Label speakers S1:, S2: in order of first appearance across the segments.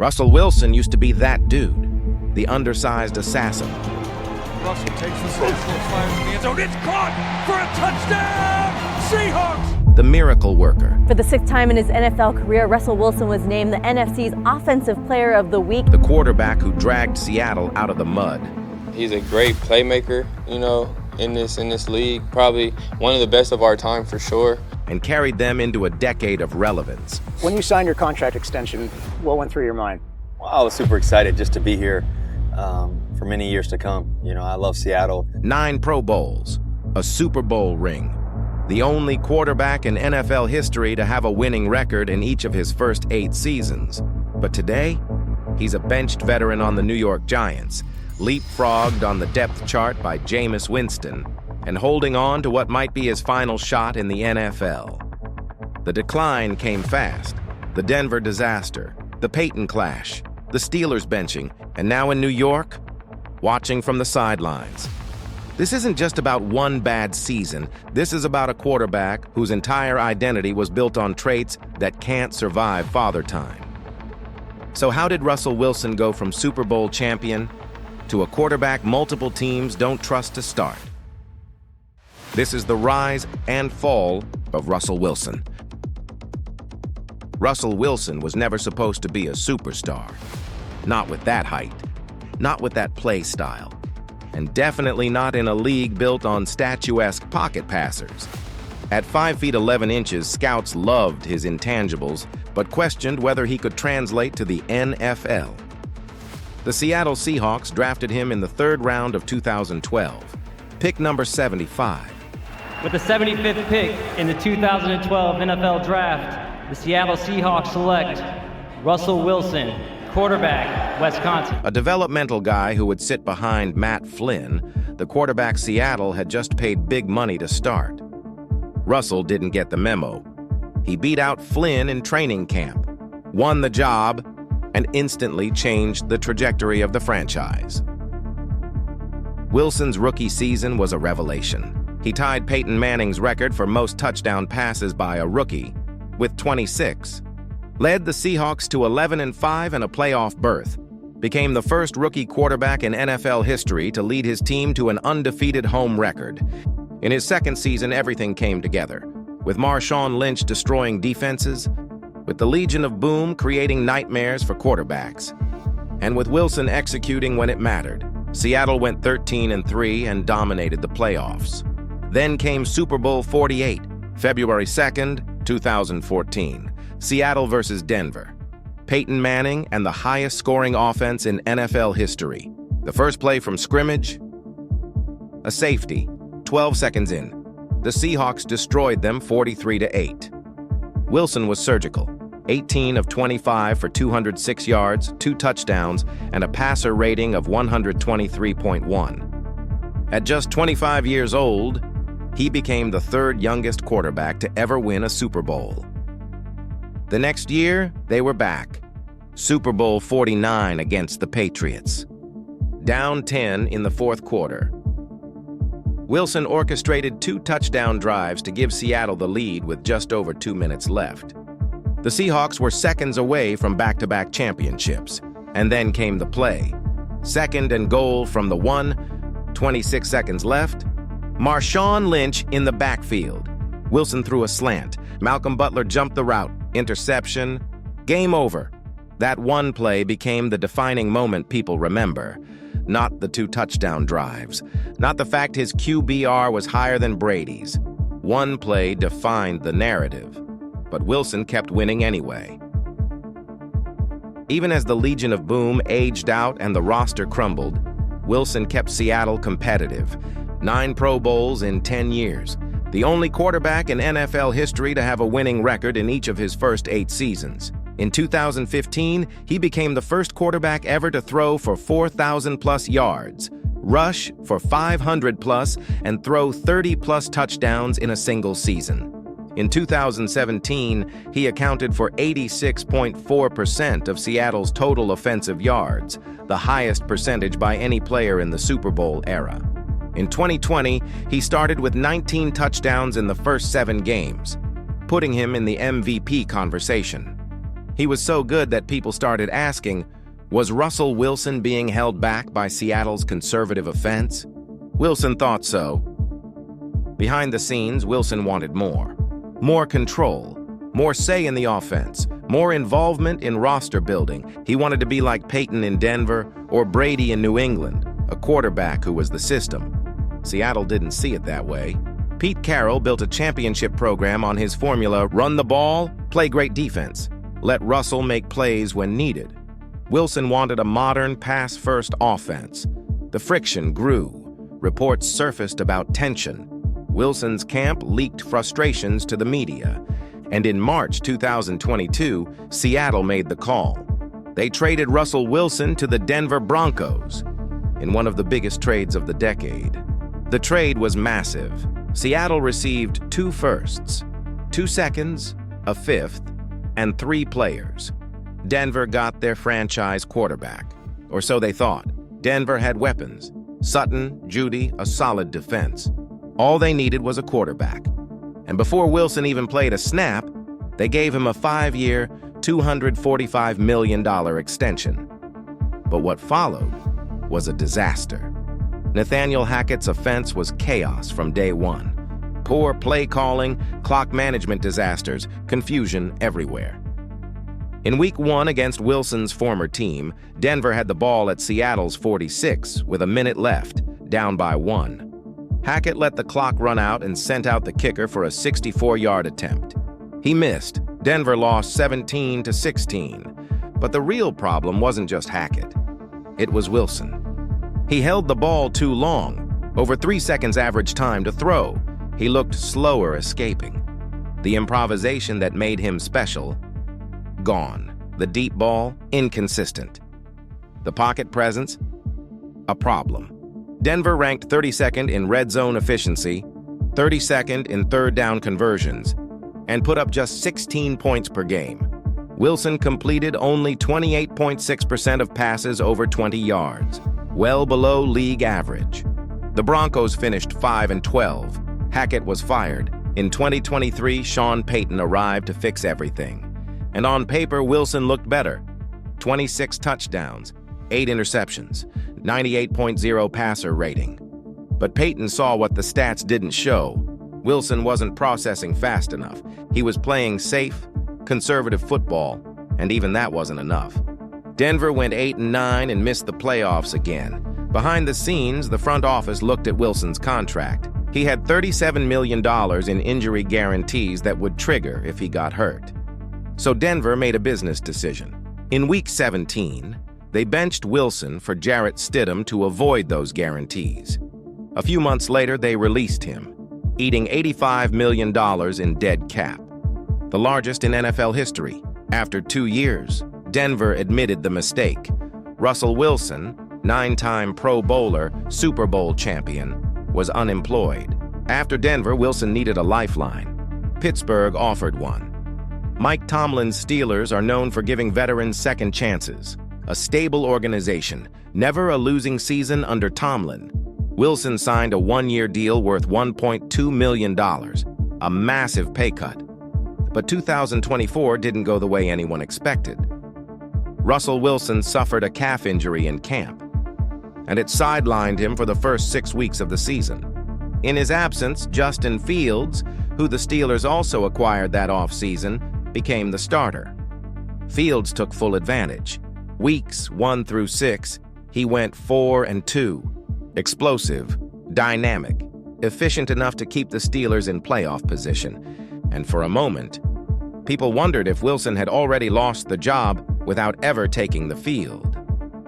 S1: Russell Wilson used to be that dude, the undersized assassin.
S2: Russell takes the snap, fires in the end zone. It's caught for a touchdown! Seahawks!
S1: The miracle worker.
S3: For the sixth time in his NFL career, Russell Wilson was named the NFC's Offensive Player of the Week.
S1: The quarterback who dragged Seattle out of the mud.
S4: He's a great playmaker, in this league. Probably one of the best of our time for sure.
S1: And carried them into a decade of relevance.
S5: When you signed your contract extension, what went through your mind?
S6: Well, I was super excited just to be here for many years to come. I love Seattle.
S1: 9 Pro Bowls, a Super Bowl ring. The only quarterback in NFL history to have a winning record in each of his first 8 seasons. But today, he's a benched veteran on the New York Giants, leapfrogged on the depth chart by Jameis Winston, and holding on to what might be his final shot in the NFL. The decline came fast. The Denver disaster, the Peyton clash, the Steelers benching, and now in New York, watching from the sidelines. This isn't just about one bad season. This is about a quarterback whose entire identity was built on traits that can't survive father time. So how did Russell Wilson go from Super Bowl champion to a quarterback multiple teams don't trust to start? This is the rise and fall of Russell Wilson. Russell Wilson was never supposed to be a superstar. Not with that height, not with that play style, and definitely not in a league built on statuesque pocket passers. At 5 feet 11 inches, scouts loved his intangibles, but questioned whether he could translate to the NFL. The Seattle Seahawks drafted him in the 3rd round of 2012, pick number 75.
S7: With the 75th pick in the 2012 NFL Draft, the Seattle Seahawks select Russell Wilson, quarterback, Wisconsin.
S1: A developmental guy who would sit behind Matt Flynn, the quarterback Seattle had just paid big money to start. Russell didn't get the memo. He beat out Flynn in training camp, won the job, and instantly changed the trajectory of the franchise. Wilson's rookie season was a revelation. He tied Peyton Manning's record for most touchdown passes by a rookie, with 26, led the Seahawks to 11-5 and a playoff berth, became the first rookie quarterback in NFL history to lead his team to an undefeated home record. In his 2nd season, everything came together, with Marshawn Lynch destroying defenses, with the Legion of Boom creating nightmares for quarterbacks, and with Wilson executing when it mattered. Seattle went 13-3 and dominated the playoffs. Then came Super Bowl 48, February 2nd, 2014. Seattle versus Denver. Peyton Manning and the highest scoring offense in NFL history. The first play from scrimmage, a safety, 12 seconds in. The Seahawks destroyed them 43-8. Wilson was surgical, 18 of 25 for 206 yards, 2 touchdowns, and a passer rating of 123.1. At just 25 years old, he became the 3rd youngest quarterback to ever win a Super Bowl. The next year, they were back. Super Bowl 49 against the Patriots. Down 10 in the 4th quarter. Wilson orchestrated 2 touchdown drives to give Seattle the lead with just over 2 minutes left. The Seahawks were seconds away from back-to-back championships. And then came the play. 2nd and goal from the 1, 26 seconds left. Marshawn Lynch in the backfield. Wilson threw a slant. Malcolm Butler jumped the route. Interception. Game over. That one play became the defining moment people remember. Not the 2 touchdown drives. Not the fact his QBR was higher than Brady's. One play defined the narrative. But Wilson kept winning anyway. Even as the Legion of Boom aged out and the roster crumbled, Wilson kept Seattle competitive. 9 Pro Bowls in 10 years. The only quarterback in NFL history to have a winning record in each of his first 8 seasons. In 2015, he became the first quarterback ever to throw for 4,000-plus yards, rush for 500-plus, and throw 30-plus touchdowns in a single season. In 2017, he accounted for 86.4% of Seattle's total offensive yards, the highest percentage by any player in the Super Bowl era. In 2020, he started with 19 touchdowns in the first 7 games, putting him in the MVP conversation. He was so good that people started asking, was Russell Wilson being held back by Seattle's conservative offense? Wilson thought so. Behind the scenes, Wilson wanted more. More control, more say in the offense, more involvement in roster building. He wanted to be like Peyton in Denver or Brady in New England, a quarterback who was the system. Seattle didn't see it that way. Pete Carroll built a championship program on his formula: run the ball, play great defense, let Russell make plays when needed. Wilson wanted a modern pass-first offense. The friction grew. Reports surfaced about tension. Wilson's camp leaked frustrations to the media. And in March 2022, Seattle made the call. They traded Russell Wilson to the Denver Broncos in one of the biggest trades of the decade. The trade was massive. Seattle received 2 firsts, 2 seconds, a 5th, and 3 players. Denver got their franchise quarterback, or so they thought. Denver had weapons: Sutton, Judy, a solid defense. All they needed was a quarterback. And before Wilson even played a snap, they gave him a 5-year, $245 million extension. But what followed was a disaster. Nathaniel Hackett's offense was chaos from day one. Poor play calling, clock management disasters, confusion everywhere. In Week 1 against Wilson's former team, Denver had the ball at Seattle's 46 with a minute left, down by 1. Hackett let the clock run out and sent out the kicker for a 64-yard attempt. He missed. Denver lost 17-16. But the real problem wasn't just Hackett. It was Wilson. He held the ball too long, over 3 seconds average time to throw. He looked slower escaping. The improvisation that made him special, gone. The deep ball, inconsistent. The pocket presence, a problem. Denver ranked 32nd in red zone efficiency, 32nd in third down conversions, and put up just 16 points per game. Wilson completed only 28.6% of passes over 20 yards, well below league average. The Broncos finished 5-12. Hackett was fired. In 2023, Sean Payton arrived to fix everything. And on paper, Wilson looked better. 26 touchdowns, 8 interceptions, 98.0 passer rating. But Payton saw what the stats didn't show. Wilson wasn't processing fast enough. He was playing safe, conservative football, and even that wasn't enough. Denver went 8-9 and missed the playoffs again. Behind the scenes, the front office looked at Wilson's contract. He had $37 million in injury guarantees that would trigger if he got hurt. So Denver made a business decision. In Week 17, they benched Wilson for Jarrett Stidham to avoid those guarantees. A few months later, they released him, eating $85 million in dead cap, the largest in NFL history. After 2 years, Denver admitted the mistake. Russell Wilson, 9-time Pro Bowler, Super Bowl champion, was unemployed. After Denver, Wilson needed a lifeline. Pittsburgh offered one. Mike Tomlin's Steelers are known for giving veterans second chances. A stable organization, never a losing season under Tomlin. Wilson signed a 1-year deal worth $1.2 million, a massive pay cut. But 2024 didn't go the way anyone expected. Russell Wilson suffered a calf injury in camp, and it sidelined him for the first 6 weeks of the season. In his absence, Justin Fields, who the Steelers also acquired that offseason, became the starter. Fields took full advantage. Weeks 1 through 6, he went 4-2. Explosive, dynamic, efficient enough to keep the Steelers in playoff position. And for a moment, people wondered if Wilson had already lost the job without ever taking the field.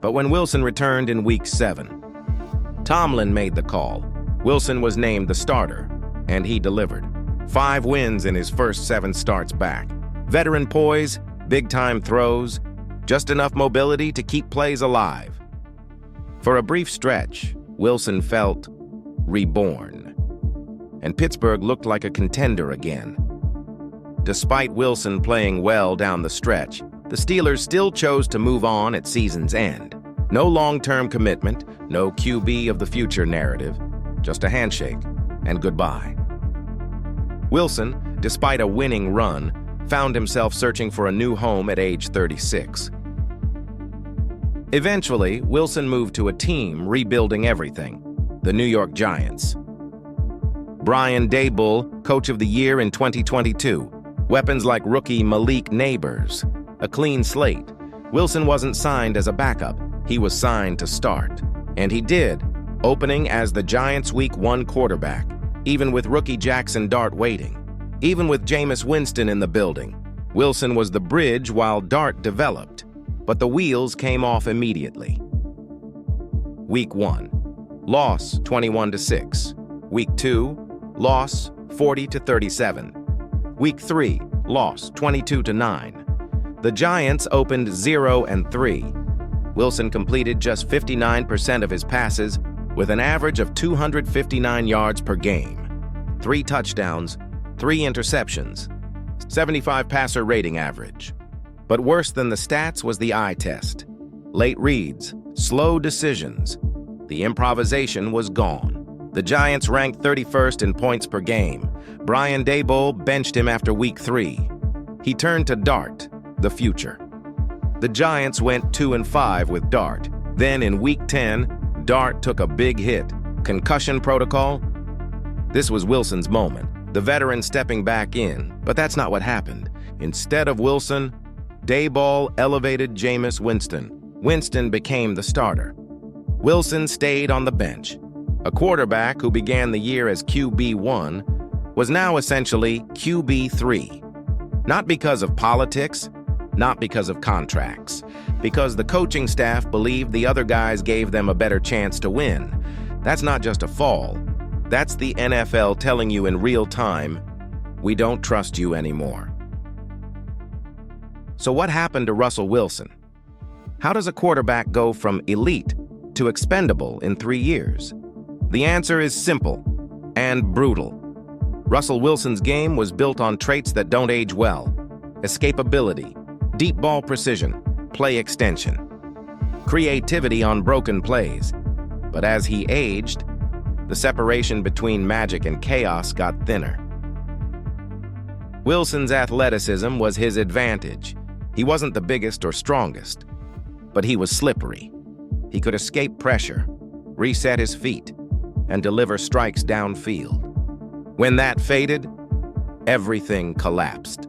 S1: But when Wilson returned in Week 7, Tomlin made the call. Wilson was named the starter, and he delivered. 5 wins in his first 7 starts back. Veteran poise, big-time throws, just enough mobility to keep plays alive. For a brief stretch, Wilson felt reborn, and Pittsburgh looked like a contender again. Despite Wilson playing well down the stretch, the Steelers still chose to move on at season's end. No long-term commitment, no QB of the future narrative, just a handshake and goodbye. Wilson, despite a winning run, found himself searching for a new home at age 36. Eventually, Wilson moved to a team rebuilding everything, the New York Giants. Brian Daboll, Coach of the Year in 2022. Weapons like rookie Malik Neighbors. A clean slate. Wilson wasn't signed as a backup. He was signed to start. And he did, opening as the Giants' Week 1 quarterback, even with rookie Jackson Dart waiting. Even with Jameis Winston in the building, Wilson was the bridge while Dart developed. But the wheels came off immediately. Week 1. Loss 21-6. Week 2. Loss 40-37. Week 3, loss 22-9. The Giants opened 0-3. Wilson completed just 59% of his passes with an average of 259 yards per game. 3 touchdowns, 3 interceptions, 75 passer rating average. But worse than the stats was the eye test. Late reads, slow decisions. The improvisation was gone. The Giants ranked 31st in points per game. Brian Daboll benched him after Week 3. He turned to Dart, the future. The Giants went 2-5 with Dart. Then in Week 10, Dart took a big hit. Concussion protocol? This was Wilson's moment, the veteran stepping back in. But that's not what happened. Instead of Wilson, Daboll elevated Jameis Winston. Winston became the starter. Wilson stayed on the bench. A quarterback who began the year as QB1 was now essentially QB3. Not because of politics, not because of contracts, because the coaching staff believed the other guys gave them a better chance to win. That's not just a fall. That's the NFL telling you in real time, we don't trust you anymore. So what happened to Russell Wilson? How does a quarterback go from elite to expendable in 3 years? The answer is simple and brutal. Russell Wilson's game was built on traits that don't age well: escapability, deep ball precision, play extension, creativity on broken plays. But as he aged, the separation between magic and chaos got thinner. Wilson's athleticism was his advantage. He wasn't the biggest or strongest, but he was slippery. He could escape pressure, reset his feet, and deliver strikes downfield. When that faded, everything collapsed.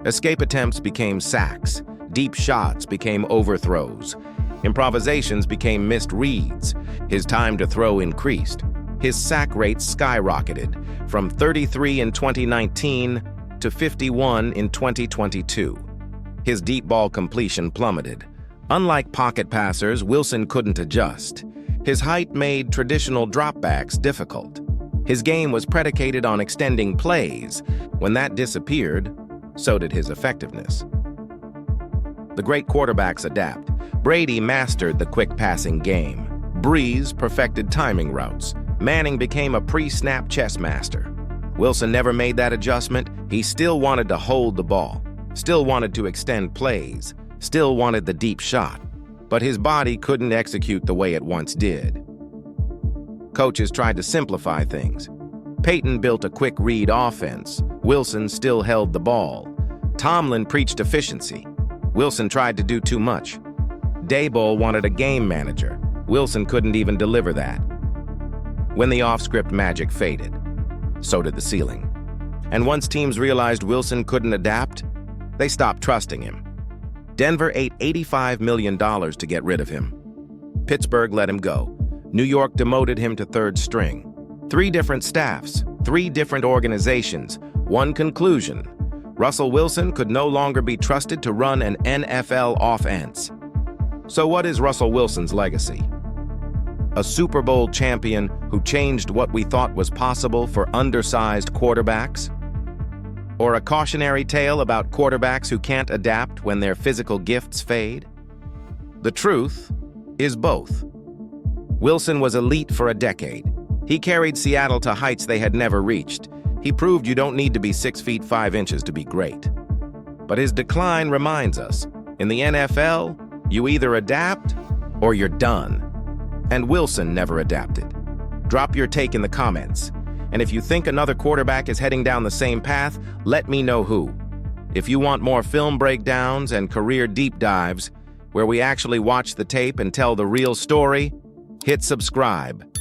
S1: Escape attempts became sacks, deep shots became overthrows, improvisations became missed reads, his time to throw increased. His sack rate skyrocketed from 33 in 2019 to 51 in 2022. His deep ball completion plummeted. Unlike pocket passers, Wilson couldn't adjust. His height made traditional dropbacks difficult. His game was predicated on extending plays. When that disappeared, so did his effectiveness. The great quarterbacks adapt. Brady mastered the quick passing game. Breeze perfected timing routes. Manning became a pre-snap chess master. Wilson never made that adjustment. He still wanted to hold the ball, still wanted to extend plays, still wanted the deep shot. But his body couldn't execute the way it once did. Coaches tried to simplify things. Peyton built a quick read offense. Wilson still held the ball. Tomlin preached efficiency. Wilson tried to do too much. Daboll wanted a game manager. Wilson couldn't even deliver that. When the off-script magic faded, so did the ceiling. And once teams realized Wilson couldn't adapt, they stopped trusting him. Denver ate $85 million to get rid of him. Pittsburgh let him go. New York demoted him to third string. 3 different staffs, 3 different organizations, one conclusion: Russell Wilson could no longer be trusted to run an NFL offense. So what is Russell Wilson's legacy? A Super Bowl champion who changed what we thought was possible for undersized quarterbacks? Or a cautionary tale about quarterbacks who can't adapt when their physical gifts fade? The truth is both. Wilson was elite for a decade. He carried Seattle to heights they had never reached. He proved you don't need to be 6 feet 5 inches to be great. But his decline reminds us, in the NFL, you either adapt or you're done. And Wilson never adapted. Drop your take in the comments. And if you think another quarterback is heading down the same path, let me know who. If you want more film breakdowns and career deep dives, where we actually watch the tape and tell the real story, hit subscribe.